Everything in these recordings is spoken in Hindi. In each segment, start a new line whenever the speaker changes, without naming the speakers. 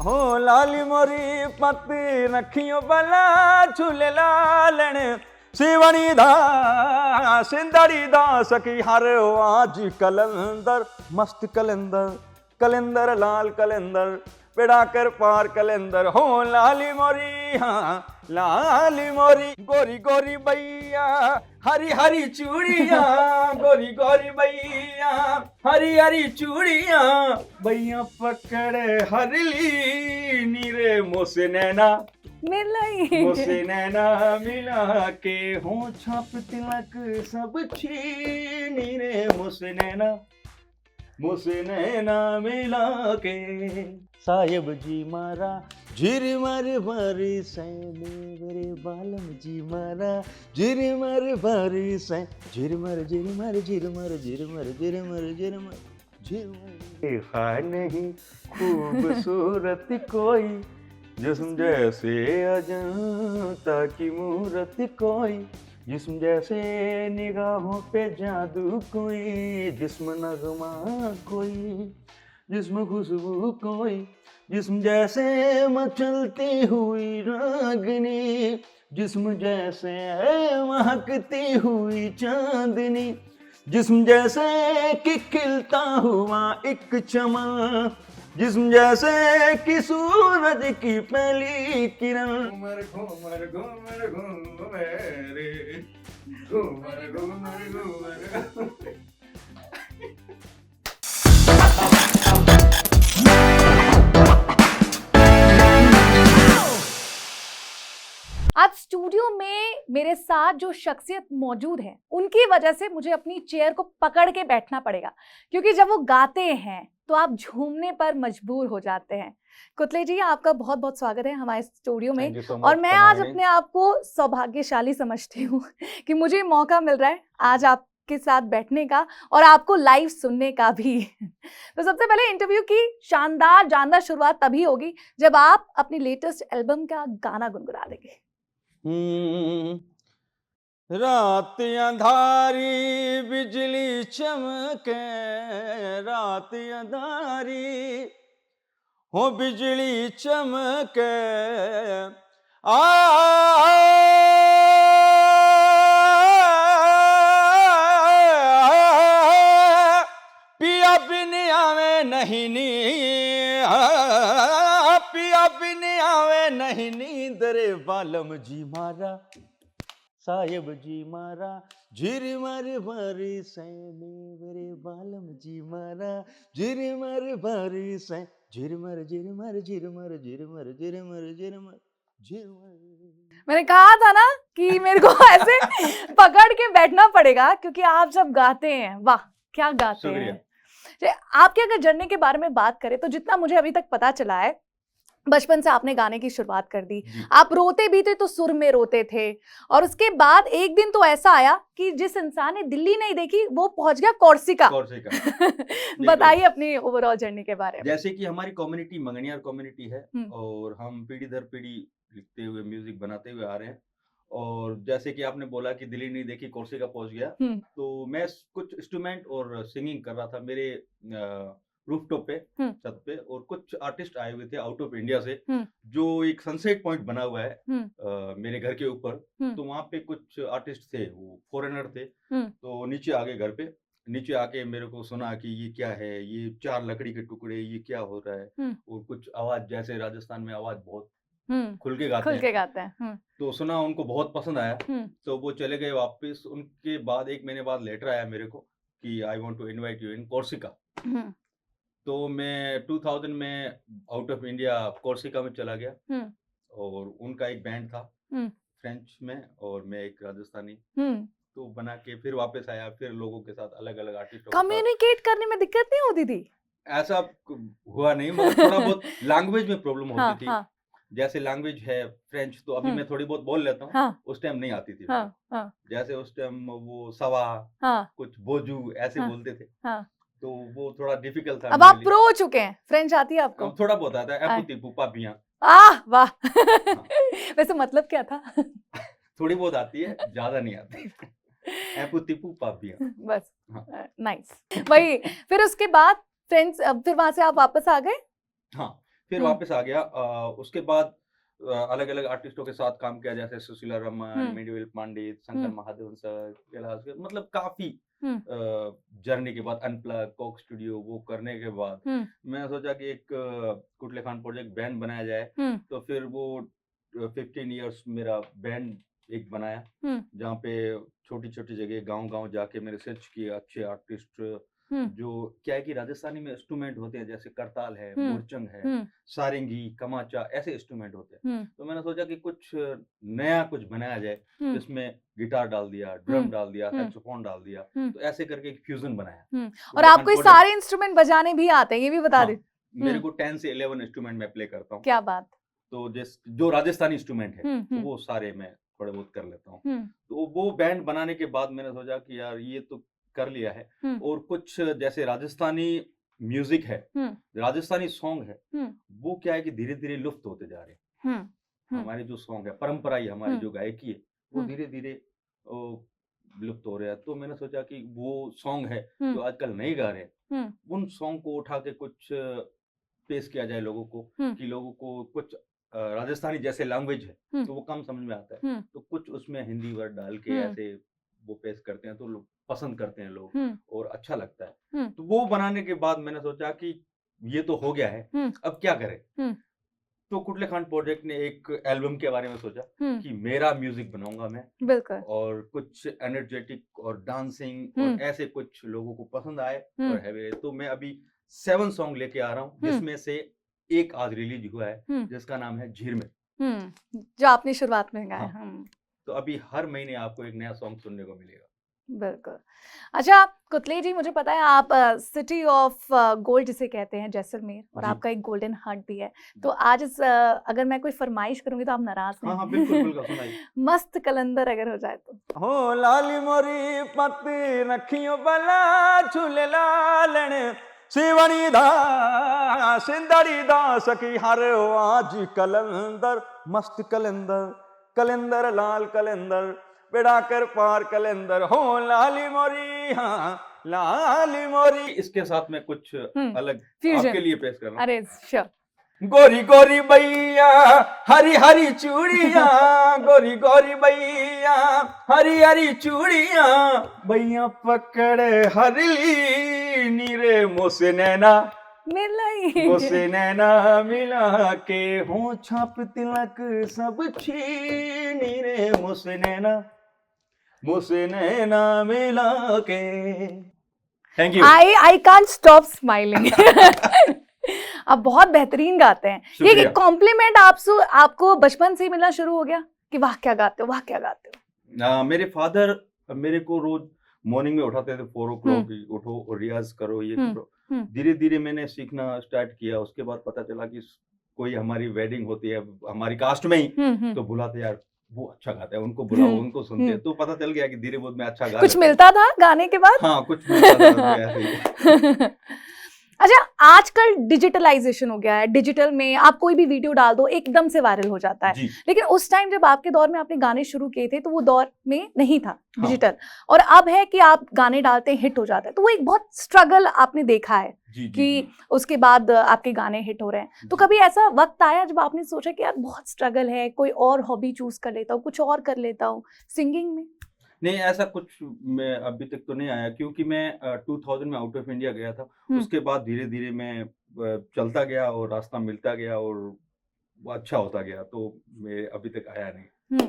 हो लाली मोरी पत नखियों बला झूले लालन शिवनी दा सिंदड़ी दा सखी हर आज कलंदर मस्त कलंदर कलंदर लाल कलंदर बेड़ा कर पार कलंदर हो लाली मोरी हाँ लाली मोरी गोरी गोरी बैया हरी हरी चूड़िया गोरी गोरी बैया हरी हरी चूड़िया बैया पकड़े हरली नीरे मोसे नैना मुझसे नैना मिला के हो छाप तिलक सब छीनी रे मुझसे नैना मिला के साहेब जी मारा झिरमर भरी सैने मेरे बालम जी मारा झिरमर भरी सै झिरमर झिरमर झिरमर झिरमर झिरमर झिरमर झिरमर नहीं खूबसूरत कोई जिस्म जैसे अजंता की मूरत कोई जिस्म जैसे निगाहों पे जादू कोई जिस्म नगमा कोई जिस्म खुशबू कोई जिस्म जैसे मचलती हुई रागनी जिस्म जैसे महकती हुई चांदनी जिस्म जैसे कि खिलता हुआ एक चमन जिस्म जैसे कि सूरज की पहली किरण घूमर घूमर घूमर घूमर रे घूमर घूमर घूमर
आज स्टूडियो में मेरे साथ जो शख्सियत मौजूद है उनकी वजह से मुझे अपनी चेयर को पकड़ के बैठना पड़ेगा, क्योंकि जब वो गाते हैं तो आप झूमने पर मजबूर हो जाते हैं। कुतले जी, आपका बहुत बहुत स्वागत है हमारे स्टूडियो में। और मैं आज अपने आप को सौभाग्यशाली समझती हूँ कि मुझे मौका मिल रहा है आज आपके साथ बैठने का और आपको लाइव सुनने का भी। तो सबसे पहले इंटरव्यू की शानदार जानदार शुरुआत तभी होगी जब आप अपनी लेटेस्ट एल्बम का गाना गुनगुना देंगे।
रात अंधारी बिजली चमके रात अंधारी हो बिजली चमके पिया बिन आवे नहीं नी पिया बिन आवे नहीं नींद रे बालम जी मारा साहेब जी मारा झिरमर भरी सैने मेरे बालम जी मारा झिरमर भरी सै झिरमर झिरमर झिरमर झिरमर झिरमर झिरमर झिरमर।
मैंने कहा था ना कि मेरे को ऐसे पकड़ के बैठना पड़ेगा, क्योंकि आप जब गाते हैं, वाह क्या गाते हैं। आपके अगर जर्नी के बारे में बात करें तो जितना मुझे अभी तक पता चला है, बचपन से आपने गाने की शुरुआत कर दी। आप रोते भी थे तो सुर में रोते थे, और उसके बाद एक दिन तो ऐसा आया कि जिस इंसान ने दिल्ली नहीं देखी वो पहुंच गया कोर्सिका। बताइए अपनी ओवरऑल जर्नी के बारे में।
जैसे कि हमारी कम्युनिटी मंगनियार कम्युनिटी है और हम पीढ़ी दर पीढ़ी लिखते हुए म्यूजिक बनाते हुए आ रहे हैं, और जैसे कि आपने बोला कि दिल्ली नहीं देखी कोर्सिका पहुंच गया, तो मैं कुछ इंस्ट्रूमेंट और सिंगिंग कर रहा था मेरे रूफटॉप पे, छत पे, और कुछ आर्टिस्ट आए हुए थे आउट ऑफ इंडिया से, जो एक सनसेट पॉइंट बना हुआ है मेरे घर के ऊपर। तो वहाँ पे कुछ आर्टिस्ट थे, वो फॉरेनर थे, तो नीचे आ गए घर पे। नीचे आके मेरे को सुना कि ये क्या है, ये 4 लकड़ी के टुकड़े, ये क्या हो रहा है, और कुछ आवाज, जैसे राजस्थान में आवाज बहुत खुल के गाते हैं। तो सुना, उनको बहुत पसंद आया, तो वो चले गए वापस। उनके बाद 1 महीने बाद लेटर आया मेरे को कि I want to invite you in Corsica. तो मैं 2000 में आउट ऑफ इंडिया कोर्सिका में चला गया, और उनका एक बैंड था फ्रेंच में और मैं एक राजस्थानी, तो बना के फिर वापस आया, फिर लोगों के साथ अलग अलग आर्टिस्टों।
कम्युनिकेट करने में दिक्कत नहीं होती थी?
ऐसा हुआ नहीं, मतलब थोड़ा बहुत लैंग्वेज में प्रॉब्लम होती थी। जैसे लैंग्वेज है फ्रेंच, तो अभी मैं थोड़ी बहुत बोल लेता हूँ, उस टाइम नहीं आती थी। जैसे उस टाइम वो सवा, कुछ बोजू ऐसे बोलते थे, तो वो थोड़ा डिफिकल्ट था।
अब आप प्रो हो चुके हैं, फ्रेंच आती है आपको?
थोड़ा बहुत आता है, एपुती पुपा पिया।
वाह। वैसे मतलब क्या था?
थोड़ी बहुत आती है, ज्यादा नहीं आती। एपुती पुपा पिया
बस। नाइस। वही, फिर उसके बाद फ्रेंड्स, फिर वहां से आप वापस आ गए?
हाँ, फिर वापस आ गया। उसके बाद अलग अलग आर्टिस्टों के साथ काम किया, जैसे सुशीला रमन, मेडिवेल पंडित, शंकर महादेवन सर, कैलाश, मतलब काफी जर्नी के बाद अनप्लग कोक स्टूडियो वो करने के बाद मैंने सोचा कि एक कुटले खान प्रोजेक्ट बैंड बनाया जाए। तो फिर वो 15 इयर्स मेरा बैंड एक बनाया, जहाँ पे छोटी छोटी जगह गांव जाके मैंने सर्च किए अच्छे आर्टिस्ट, जो क्या है कि राजस्थानी में इंस्ट्रूमेंट होते हैं, जैसे करताल है, मुरचंग है, सारंगी, कमाचा, ऐसे इंस्ट्रूमेंट होते हैं। तो मैंने सोचा कि कुछ नया कुछ बनाया जाए, जिसमें गिटार डाल दिया, ड्रम डाल दिया, सैक्सोफोन डाल दिया, तो ऐसे करके एक फ्यूजन बनाया।
और आपको ये सारे इंस्ट्रूमेंट बजाने भी आते हैं, ये भी बता दे।
मेरे को 10 से 11 इंस्ट्रूमेंट मैं प्ले करता हूँ।
क्या बात।
तो जो राजस्थानी इंस्ट्रूमेंट है तो वो सारे मैं थोड़े बहुत कर लेता हूँ। तो वो बैंड बनाने के बाद मैंने सोचा कि यार ये तो कर लिया है, और कुछ जैसे राजस्थानी म्यूजिक है, राजस्थानी सॉन्ग है, वो क्या है कि धीरे धीरे लुप्त होते जा रहे हैं। हमारे जो सॉन्ग है, परंपरा ही हमारी जो गायकी है, वो धीरे धीरे लुप्त हो रहा है। तो मैंने सोचा कि वो सॉन्ग है जो आजकल नहीं गा रहे, उन सॉन्ग को उठा के कुछ पेश किया जाए लोगों को, कि लोगों को कुछ राजस्थानी जैसे लैंग्वेज है तो वो कम समझ में आता है, तो कुछ उसमें हिंदी वर्ड डाल के ऐसे वो पेश करते हैं, तो लोग पसंद करते हैं लोग, और अच्छा लगता है। तो वो बनाने के बाद मैंने सोचा कि ये तो हो गया है, अब क्या करें। तो कुटले खान प्रोजेक्ट ने एक एल्बम के बारे में सोचा कि मेरा म्यूजिक बनाऊंगा मैं,
बिल्कुल,
और कुछ एनर्जेटिक और डांसिंग और ऐसे कुछ लोगों को पसंद आए और हैवी। तो मैं अभी 7 सॉन्ग लेके आ रहा हूँ, जिसमें से एक आज रिलीज हुआ है, जिसका नाम है झिरमिर,
जो आपने शुरुआत में गाया।
तो अभी हर महीने आपको एक नया सॉन्ग सुनने को मिलेगा।
बिल्कुल। अच्छा कुतले जी, मुझे पता है आप सिटी ऑफ गोल्ड जिसे कहते हैं, जैसलमेर, और आपका एक गोल्डन हार्ट भी है। तो आज अगर मैं कोई फरमाइश करूंगी तो आप नाराज नहीं?
हाँ, बिल्कुल बिल्कुल, सुनाइए।
मस्त कलंदर अगर हो जाए तो।
हो लाली मोरी पत्ती रखियो बला झूले लालन, शिवनी दा सिंदड़ी दा सखी हर आज कलंदर, मस्त कलंदर, कलंदर लाल कलंदर, बेड़ा कर पार कलंदर, हो लाली मोरी, हाँ लाली मोरी।
इसके साथ में कुछ अलग आपके लिए पेश कर रहा हूं।
अरे श्योर।
गोरी गोरी बैया हरी हरी चूड़िया, गोरी गोरी बैया हरी हरी चूड़िया, बैया पकड़ हरली नीरे मोसे नैना मोसे नैना मिला के, हो छाप तिलक सब छीनी रे मोसे नैना मिला के।
Thank you.
I can't stop smiling. आप बहुत बेहतरीन गाते हैं। ये कॉम्प्लीमेंट आपको बचपन से ही मिलना शुरू हो गया कि वाह क्या गाते हो, वाह क्या गाते हो?
मेरे फादर मेरे को रोज मॉर्निंग में उठाते थे, 4 o'clock उठो और रियाज करो, ये करो। धीरे धीरे मैंने सीखना स्टार्ट किया। उसके बाद पता चला कि कोई हमारी वेडिंग होती है हमारी कास्ट में ही, तो बुलाते यार वो अच्छा गाता है, उनको बुलाओ, उनको सुनते हैं। तो पता चल गया कि धीरे बहुत मैं अच्छा गा
कुछ मिलता था गाने के बाद?
हाँ, कुछ मिलता था ऐसे ही।
अच्छा आजकल डिजिटलाइजेशन हो गया है, डिजिटल में आप कोई भी वीडियो डाल दो एकदम से वायरल हो जाता है, लेकिन उस टाइम जब आपके दौर में आपने गाने शुरू किए थे तो वो दौर में नहीं था डिजिटल, और अब है कि आप गाने डालते हैं हिट हो जाता है। तो वो एक बहुत स्ट्रगल आपने देखा है कि उसके बाद आपके गाने हिट हो रहे हैं। तो कभी ऐसा वक्त आया जब आपने सोचा कि यार बहुत स्ट्रगल है, कोई और हॉबी चूज कर लेता हूँ, कुछ और कर लेता हूँ सिंगिंग में?
नहीं, ऐसा कुछ मैं अभी तक तो नहीं आया, क्योंकि मैं 2000 में आउट ऑफ इंडिया गया था। उसके बाद धीरे धीरे मैं चलता गया और रास्ता मिलता गया और वो अच्छा होता गया, तो मैं अभी तक आया नहीं।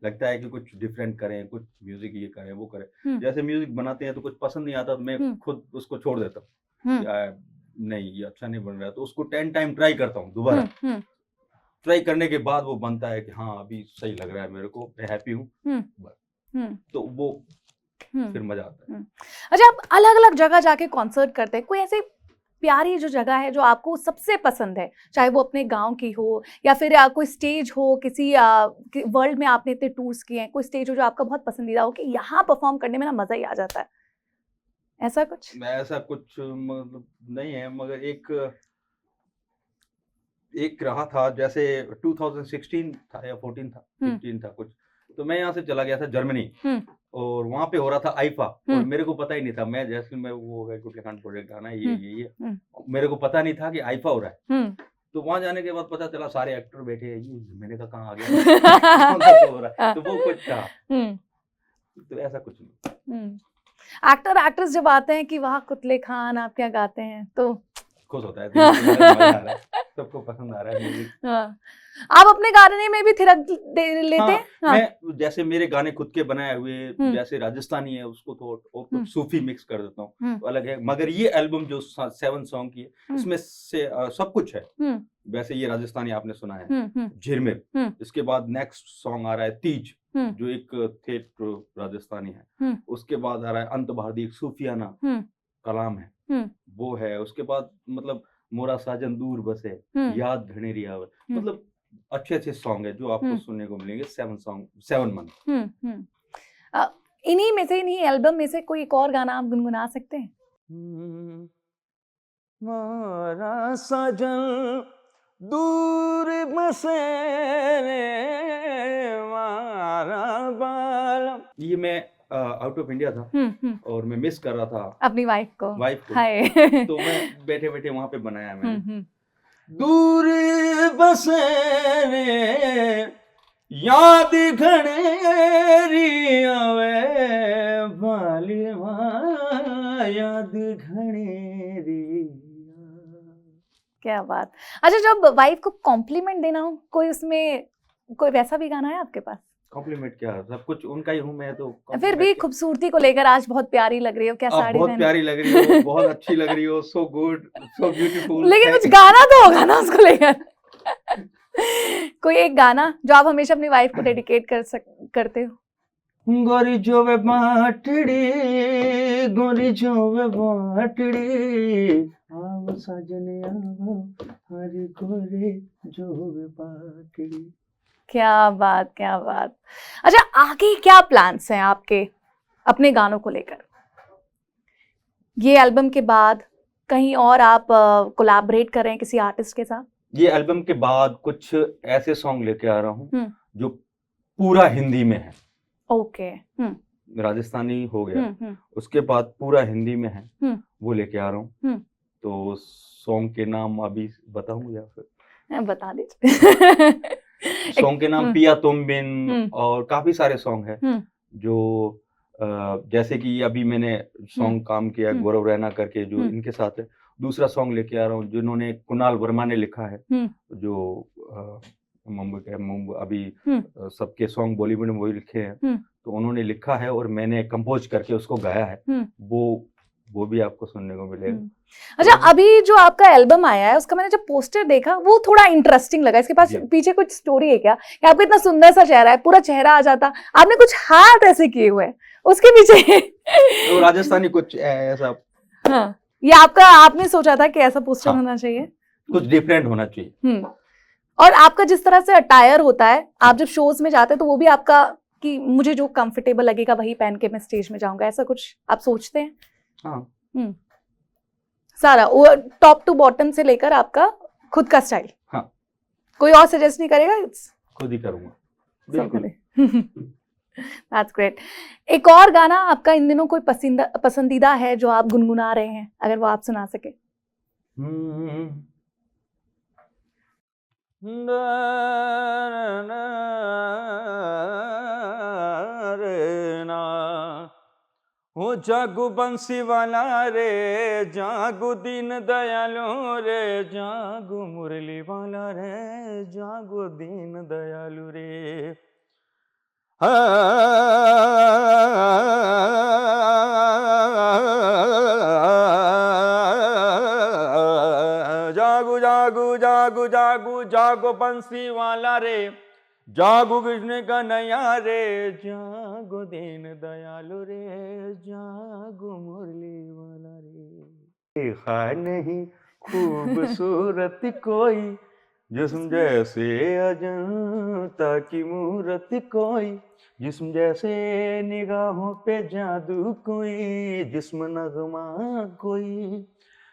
लगता है कि कुछ डिफरेंट करें, कुछ म्यूजिक ये करें वो करें। जैसे म्यूजिक बनाते हैं तो कुछ पसंद नहीं आता तो मैं खुद उसको छोड़ देता हूँ, नहीं ये अच्छा नहीं बन रहा, तो उसको 10 टाइम ट्राई करता हूँ दोबारा। ट्राई करने के बाद वो बनता है कि हाँ अभी सही लग रहा है मेरे को, मैं हैप्पी हूँ, तो वो फिर मजा आता है।
अच्छा आप अलग अलग जगह जाके कॉन्सर्ट करते हैं, कोई ऐसे प्यारी जो जगह है जो आपको सबसे पसंद है, चाहे वो अपने गांव की हो या फिर कोई स्टेज हो, किसी वर्ल्ड में आपने इतने टूर्स किए हैं, कोई स्टेज हो जो आपका बहुत पसंदीदा हो कि यहाँ परफॉर्म करने में ना मजा ही आ जाता है, ऐसा कुछ?
ऐसा कुछ मतलब नहीं है, मगर एक रहा था, जैसे 2016 था या 14 था, 15 था कुछ, तो मैं यहाँ से चला गया था जर्मनी, और वहाँ पे हो रहा था आईफा, और मेरे को पता ही नहीं था, मैं जैसे मैं वो कुटले खान प्रोजेक्ट गाना ये मेरे को पता नहीं था कि आईफा हो रहा है। तो वहां जाने के बाद पता चला सारे एक्टर बैठे हैं, ये मैंने कहा कहाँ आ गया कौन सा शो हो रहा है, तो वो कुछ था। तो ऐसा कुछ नहीं।
एक्टर एक्ट्रेस जब आते हैं कि वाह कुतले खान आप क्या गाते हैं, तो
खुश होता है, दिल में मजा आ रहा है, सबको पसंद आ रहा है म्यूजिक।
हाँ। आप अपने गाने में भी थिरक लेते हैं? हाँ।
मैं जैसे मेरे गाने खुद के बनाए हुए, जैसे राजस्थानी है उसको तो और कुछ सूफी मिक्स कर देता हूँ, तो अलग है। मगर ये एल्बम जो 7 सॉन्ग की है, इसमें से सब कुछ है। वैसे ये राजस्थानी आपने सुना है, झिरमिर। इसके बाद नेक्स्ट सॉन्ग आ रहा है तीज, जो एक ठेठ राजस्थानी है। उसके बाद आ रहा है अंत भारती, एक सूफियाना कलाम है, वो है। उसके बाद मतलब मोरा साजन दूर बसे, याद घनेरी आवे, मतलब अच्छे अच्छे सॉन्ग है जो आपको सुनने को मिलेंगे। 7 मंथ।
इन्हीं में से, इन्हीं एल्बम में से कोई एक और गाना आप गुनगुना सकते हैं?
मोरा साजन दूर बसे मारा बाल,
ये मैं आउट ऑफ इंडिया था और मैं मिस कर रहा था
अपनी वाइफ को।
हाय तो मैं बैठे बैठे वहां पे बनाया मैंने।
दूर बसे याद घनेरी आवे बाली याद घनेरी।
क्या बात। अच्छा, जब वाइफ को कॉम्प्लीमेंट देना हो, कोई उसमें कोई वैसा भी गाना है आपके पास?
कॉम्प्लीमेंट क्या, सब कुछ उनका ही हूँ मैं, तो
फिर भी खूबसूरती को लेकर आज बहुत प्यारी लग रही हो, क्या साड़ी
बहुत प्यारी लग रही हो, बहुत अच्छी लग रही हो, सो गुड, सो ब्यूटीफुल।
लेकिन कुछ गाना तो होगा ना उसको लेकर कोई एक गाना जो आप हमेशा अपनी वाइफ को डेडिकेट करते हो?
गोरी जोवे बाटड़ी, गोरी जोवे बाटड़ी, आओ सजने आओ, हरी गोरे जोवे बाटड़ी।
क्या बात, क्या बात। अच्छा, आगे क्या प्लान्स हैं आपके अपने गानों को लेकर? ये एल्बम के बाद कहीं और आप कोलैबोरेट कर रहे हैं किसी आर्टिस्ट के साथ?
ये एल्बम के बाद कुछ ऐसे सॉन्ग लेके आ रहा हूँ जो पूरा हिंदी में है।
ओके।
राजस्थानी हो गया, उसके बाद पूरा हिंदी में है, वो लेके आ रहा हूँ। तो सॉन्ग के नाम अभी बताऊं या फिर
बता दीजिए
सॉन्ग के नाम पिया तुम बिन, और काफी सारे सॉन्ग है जो जैसे कि अभी मैंने सॉन्ग काम किया गौरव रैना करके, जो इनके साथ है। दूसरा सॉन्ग लेके आ रहा हूँ जिन्होंने कुणाल वर्मा ने लिखा है, जो मुंबई के अभी सबके सॉन्ग बॉलीवुड में वही लिखे हैं, तो उन्होंने लिखा है और मैंने कंपोज करके उसको गाया है। वो भी आपको सुनने को मिलेगा।
अच्छा, अभी जो आपका एल्बम आया है उसका मैंने जब पोस्टर देखा वो थोड़ा इंटरेस्टिंग लगा। इसके पास पीछे कुछ स्टोरी है क्या, कि आपका इतना सुंदर सा चेहरा है, पूरा चेहरा आ जाता, आपने कुछ हाथ ऐसे किए हुए हैं उसके पीछे
तो राजस्थानी कुछ ऐसा।
हाँ, ये आपका, आपने सोचा था कि ऐसा पोस्टर होना चाहिए,
कुछ डिफरेंट होना चाहिए।
और आपका जिस तरह से अटायर होता है, आप जब शोज में जाते हैं तो वो भी आपका, कि मुझे जो कंफर्टेबल लगेगा वही पहन के मैं स्टेज में जाऊंगा, ऐसा कुछ आप सोचते हैं?
हाँ।
सारा वो टॉप टू बॉटम से लेकर आपका खुद का स्टाइल।
हाँ।
कोई और सजेस्ट नहीं करेगा?
खुद ही करूंगा, बिल्कुल।
That's great. एक और गाना आपका इन दिनों कोई पसंदीदा है जो आप गुनगुना रहे हैं, अगर वो आप सुना सके?
हो जागो बंसी वाला रे, जागो दीन दयालु रे, जागो मुरली वाला रे, जागो दीन दयालु रे। जागो जागो जागो जागो जागो बंसी वाला रे, जागो कृष्ण कन्हैया रे, जागो दीन दयालु रे, जागो मुरली वाला रे। देखा नहीं खूबसूरत कोई, जिस्म जैसे अजंता की मूरत कोई, जिस्म जैसे निगाहों पे जादू कोई, जिस्म नगमा कोई,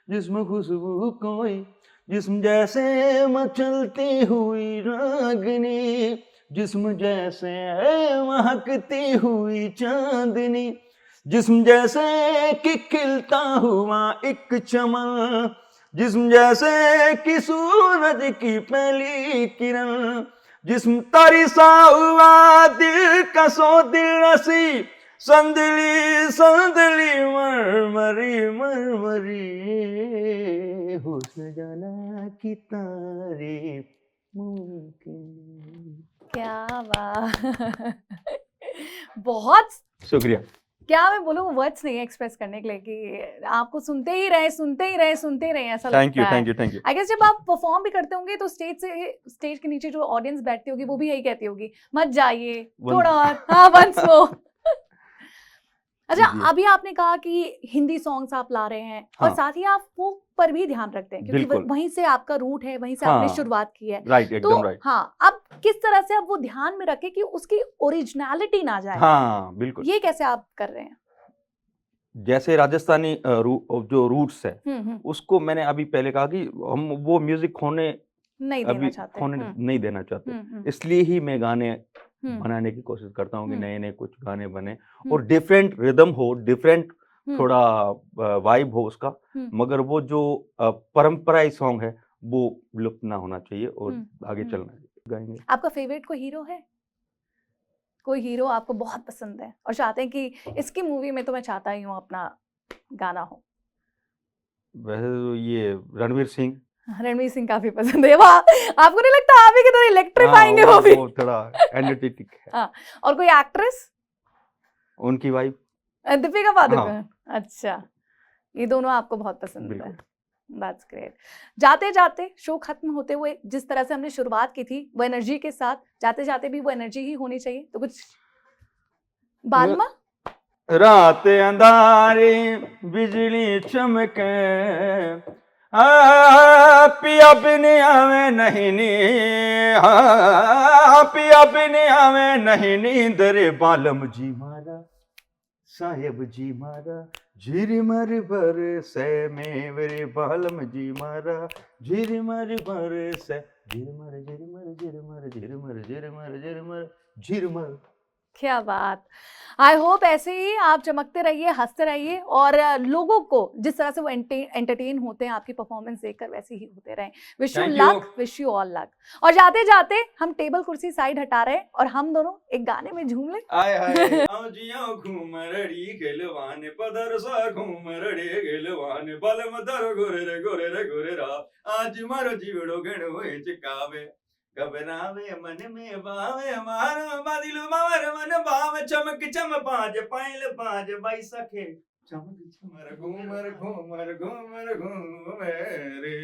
जिस्म खुशबू कोई, जिस्म जैसे मचलती हुई रागनी, जिस्म जैसे महकती हुई चांदनी, जिस्म जैसे कि खिलता हुआ एक चमन, जिस्म जैसे कि सूरज की पहली किरण, जिस्म तारी सा हुआ दिल का सो दिल रसी, संदली संदली मरमरी मरमरी, हुस्न जाना की तारीफ मुमकिन।
क्या बात बहुत
शुक्रिया।
क्या मैं बोलूं, वर्ड्स नहीं है एक्सप्रेस करने के लिए कि आपको सुनते ही रहे सुनते ही रहे सुनते ही रहे ऐसा
थैंक यू
लगता है।
Thank you thank you.
I guess जब आप परफॉर्म भी करते होंगे तो स्टेज के नीचे जो ऑडियंस बैठती होगी वो भी यही कहती होगी, मत जाइए थोड़ा और, हाँ वंस मोर। अच्छा,
जी।
अभी आपने कहा कि हिंदी सॉन्ग्स आप ला रहे हैं और
हाँ।
साथ ही आप फोक पर भी ध्यान रखते हैं क्योंकि
बिल्कुल।
वहीं से आपका रूट है, वहीं से आपने
हाँ।
शुरुआत की है।
राइट,
तो
एकदम राइट।
हाँ, अब किस तरह से आप वो ध्यान में रखें कि उसकी ओरिजिनलिटी ना जाए,
हाँ बिल्कुल।
ये कैसे आप कर रहे हैं?
जैसे राजस्थानी जो रूट्स है उसको मैंने अभी पहले कहा कि हम वो म्यूजिक खोने
नहीं
अभी
देना चाहते।
खोने नहीं देना चाहते,
हम्म।
इसलिए ही मैं गाने
हम्म।
बनाने की कोशिश करता हूँ कि
हम्म।
नए नए कुछ गाने बने और डिफरेंट रिदम हो, डिफरेंट थोड़ा वाइब हो उसका, मगर वो जो परंपराई सॉन्ग है वो लुप्त ना होना चाहिए और आगे चलना गाएंगे।
आपका फेवरेट कोई हीरो है? कोई हीरो आपको बहुत पसंद है और चाहते हैं कि इसकी मूवी में तो मैं चाहता ही हूँ अपना गाना हो?
वैसे तो ये रणवीर सिंह।
रणवीर सिंह काफी पसंद है। वाह, आपको नहीं लगता आप ही की तरह इलेक्ट्रीफाइंग है वो भी?
वो थोड़ा एनर्जेटिक है।
हाँ, और कोई एक्ट्रेस?
उनकी वाइफ
दीपिका पादुकोण। अच्छा, ये दोनों आपको बहुत पसंद है। That's great. जाते जाते शो खत्म होते हुए जिस तरह से हमने शुरुआत की थी वो एनर्जी के साथ, जाते जाते भी वो एनर्जी ही होनी चाहिए, तो कुछ बालमा?
रात अंधारी बिजली चमके, पिया बिन आवे नहीं नी, पिया बिन आवे नहीं नींद रे बालम जी मारा, साहेब जी मारा, झिरमर बरसे मेरे बालम जी मारा, झिरमर बरसे, झिरमर झिरमर झिरमर झिरमर झिरमर झिरमर झिरमर।
क्या बात। आई होप ऐसे ही आप चमकते रहिए, हंसते रहिए और लोगों को जिस तरह से वो एंटरटेन होते हैं आपकी परफॉर्मेंस देखकर वैसे ही होते रहें। Wish you luck, wish you all luck. और जाते जाते हम टेबल कुर्सी साइड हटा रहे हैं और हम दोनों एक गाने में झूम लें।
आय हाय आजियां घूमरड़ी गेलवाने पदर सा घूमरड़ी गेलवाने बलम दर गोरे रे गोरे रे गोरे रा, आज मारो जीवड़ो गणोए चिकावे, घबरावे मन में बावे मारो बादिलो मावर मन बावे, चमक चम पांच पायल पांच बाई सखे, चमक चमर घूमर घूमर घूमर घूमर रे।